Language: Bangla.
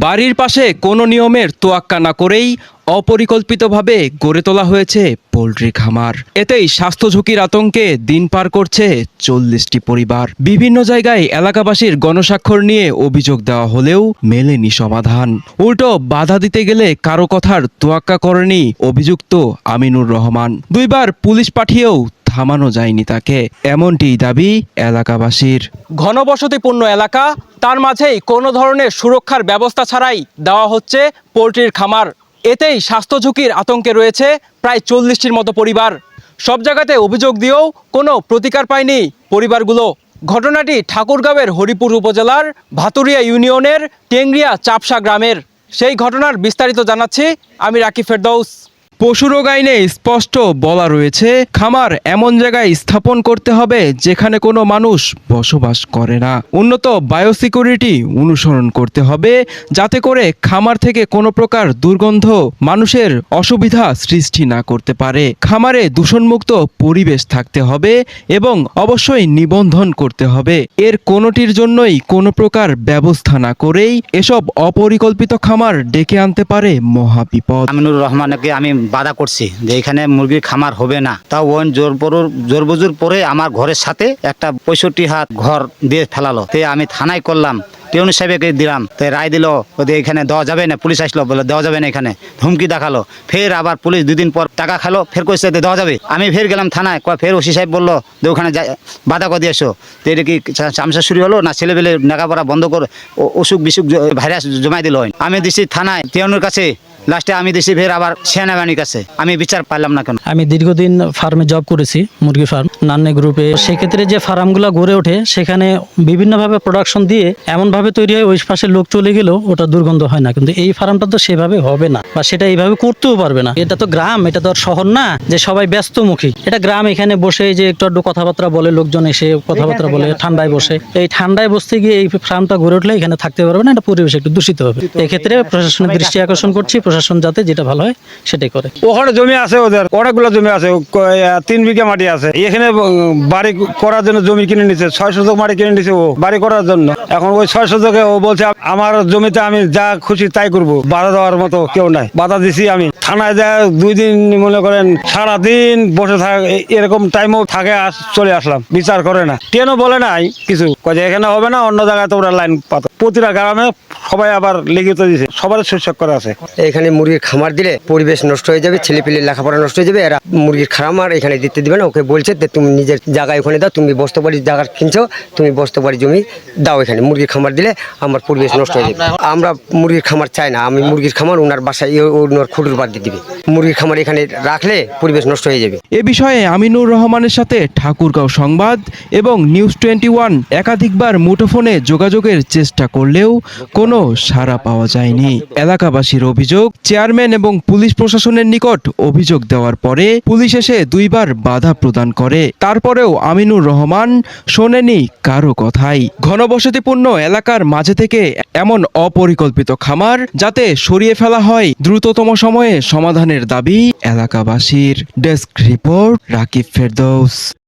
বাড়ির পাশে কোনো নিয়মের তোয়াক্কা না করেই অপরিকল্পিতভাবে গড়ে তোলা হয়েছে পোল্ট্রি খামার। এতেই স্বাস্থ্য ঝুঁকির আতঙ্কে দিন পার করছে 40টি পরিবার। বিভিন্ন জায়গায় এলাকাবাসীর গণস্বাক্ষর নিয়ে অভিযোগ দেওয়া হলেও মেলেনি সমাধান। উল্টো বাধা দিতে গেলে কারো কথার তোয়াক্কা করেনি অভিযুক্ত আমিনুর রহমান। দুইবার পুলিশ পাঠিয়েও থামানো যায়নি তাকে, এমনটিই দাবি এলাকাবাসীর। ঘনবসতিপূর্ণ এলাকা, তার মাঝেই কোনো ধরনের সুরক্ষার ব্যবস্থা ছাড়াই দেওয়া হচ্ছে পোল্ট্রির খামার। এতেই স্বাস্থ্য ঝুঁকির আতঙ্কে রয়েছে প্রায় 40টির মতো পরিবার। সব জায়গাতে অভিযোগ দিয়েও কোনো প্রতিকার পায়নি পরিবারগুলো। ঘটনাটি ঠাকুরগাঁওয়ের হরিপুর উপজেলার ভাতুরিয়া ইউনিয়নের টেংরিয়া চাপসা গ্রামের। সেই ঘটনার বিস্তারিত জানাচ্ছি আমি রাকিব ফেরদৌস। পশুরোগ আইনে স্পষ্ট বলা রয়েছে, খামার এমন জায়গায় স্থাপন করতে হবে যেখানে কোনো মানুষ বসবাস করে না। উন্নত বায়োসিকিউরিটি অনুসরণ করতে হবে যাতে করে খামার থেকে কোনো প্রকার দুর্গন্ধ মানুষের অসুবিধা সৃষ্টি না করতে পারে। খামারে দূষণমুক্ত পরিবেশ থাকতে হবে এবং অবশ্যই নিবন্ধন করতে হবে। এর কোনোটির জন্যই কোনো প্রকার ব্যবস্থা না করেই এসব অপরিকল্পিত খামার ডেকে আনতে পারে মহাবিপদ। আমিনুর রহমানকে আমি বাধা করছি যে এখানে মুরগির খামার হবে না। তাও ওই জোরবজুর পরে আমার ঘরের সাথে একটা 65 হাত ঘর দিয়ে ফেলালো। তে আমি থানায় করলাম, টিউন সাহেবকে দিলাম, তো রায় দিল ওদের এখানে দেওয়া যাবে না। পুলিশ আসলো, বলে দেওয়া যাবে না, এখানে হুমকি দেখালো। ফের আবার পুলিশ 2 দিন পর টাকা খালো, ফের কইছে দেওয়া যাবে। আমি ফের গেলাম থানায়, ফের ওসি সাহেব বললো যে ওখানে বাধা করে দিয়েছো। তো এটা কি চামচা শুরু হলো না ছেলেবেলে লেখাপড়া বন্ধ করে অসুখ বিসুখ ভাইরাস জমাই দিল। আমি দিছি থানায় টিউনের কাছে, লাস্টে আমি দিছি ফের আবার সেনাবাহিনীর কাছে। আমি বিচার পাইলাম না কেন। আমি দীর্ঘদিন ফার্মে জব করেছি, মুরগি ফার্ম নান্নে গ্রুপে। সেক্ষেত্রে যে ফার্মগুলো গড়ে ওঠে সেখানে বিভিন্নভাবে প্রোডাকশন দিয়ে এমনভাবে তৈরি হয় ওই পাশে লোক চলে গেলেও ওটা দুর্গন্ধ হয় না। কিন্তু এই ফার্মটা তো সেভাবে হবে না, বা সেটা এইভাবে করতেও পারবে না। এটা তো গ্রাম, এটা তো আর শহর না যে সবাই ব্যস্তমুখী। এটা গ্রাম, এখানে বসে যে একটু আধটু কথাবার্তা বলে, লোকজন এসে কথাবার্তা বলে, ঠান্ডায় বসে। এই ঠান্ডায় বসতে গিয়ে এই ফার্মটা গড়ে উঠলে এখানে থাকতে পারবে না, এটা পরিবেশ একটু দূষিত হবে। এক্ষেত্রে প্রশাসনের দৃষ্টি আকর্ষণ করছি, প্রশাসন যাতে যেটা ভালো হয় সেটাই করে। ওখানে জমি আছে, ওদের অনেকগুলো জমি আছে, 3 বিঘা মাটি আছে। এখানে বাড়ি করার জন্য জমি কিনে নিচ্ছে, 6 শতক মাটি কিনে নিচ্ছে ও বাড়ি করার জন্য। এখন ওই 6 শতকে ও বলছে আমার জমিতে আমি যা খুশি তাই করবো, বাধা দেওয়ার মতো কেউ নাই। বাধা দিছি আমি থানায় যা 2 দিন মনে করেন সারাদিন বসে থাক, এরকম টাইমও থাকে, চলে আসলাম, বিচার করে না। ট্রেনও বলে নাই কিছু, এখানে হবে না, অন্য জায়গায় তোমরা লাইন পাতো। প্রতিটা গ্রামে সবাই আবার লিখিত দিছে, সবার শৈশব করা আছে। এখানে মুরগির খামার দিলে পরিবেশ নষ্ট হয়ে যাবে, ছেলেপিলের লেখাপড়া নষ্ট হয়ে যাবে। এরা মুরগির খামার এখানে দিতে দিবে না। ওকে বলছে তুমি নিজের জায়গায় ওখানে দাও, তুমি বসতে পারি জায়গা কিনছো, তুমি বসতে পারি জমি দাও। এখানে মুরগির খামার দিলে আমার পরিবেশ নষ্ট হয়ে যাবে। আমরা মুরগির খামার চাই না। আমি মুরগির খামার ওনার বাসায় ওনার খুঁটুর বাদ দিয়ে দিবে। মুরগির খামার এখানে রাখলে পরিবেশ নষ্ট হয়ে যাবে। এ বিষয়ে আমিনুর রহমানের সাথে ঠাকুরগাঁও সংবাদ এবং নিউজ 21 একাধিকবার মুঠোফোনে যোগাযোগের চেষ্টা করলেও কোনো সাড়া পাওয়া যায়নি। এলাকাবাসীর অভিযোগ, চেয়ারম্যান এবং পুলিশ প্রশাসনের নিকট অভিযোগ দেওয়ার পরে পুলিশ এসে 2বার বাধা প্রদান করে। তারপরেও আমিনুর রহমান শোনেনি কারো কথাই। ঘনবসতিপূর্ণ এলাকার মাঝে থেকে এমন অপরিকল্পিত খামার যাতে সরিয়ে ফেলা হয়, দ্রুততম সময়ে সমাধানের দাবি এলাকাবাসীর। Desk report, Rakib Ferdous.